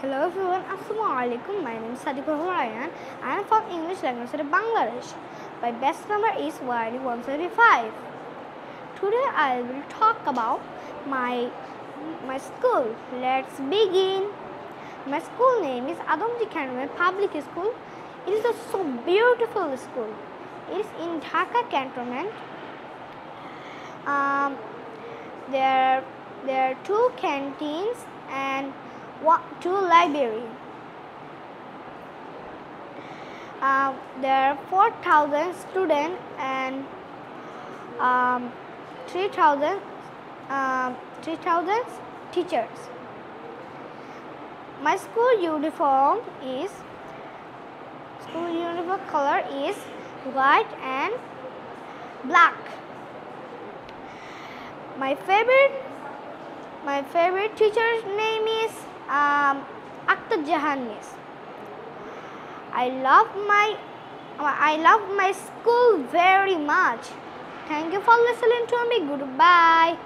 Hello everyone, Assalamualaikum. My name is Sadiqur Ryan. I am from English language of Bangladesh. My best number is 175. Today I will talk about my school. Let's begin. My school name is Adamji Cantonment Public School. It is a so beautiful school. It is in Dhaka Cantonment. There are 2 canteens and 2 libraries. There are 4,000 students and 3,000 teachers. My school uniform color is white and black. My favorite teacher's name is Akhtar Jahan Miss. I love my school very much. Thank you for listening to me. Goodbye.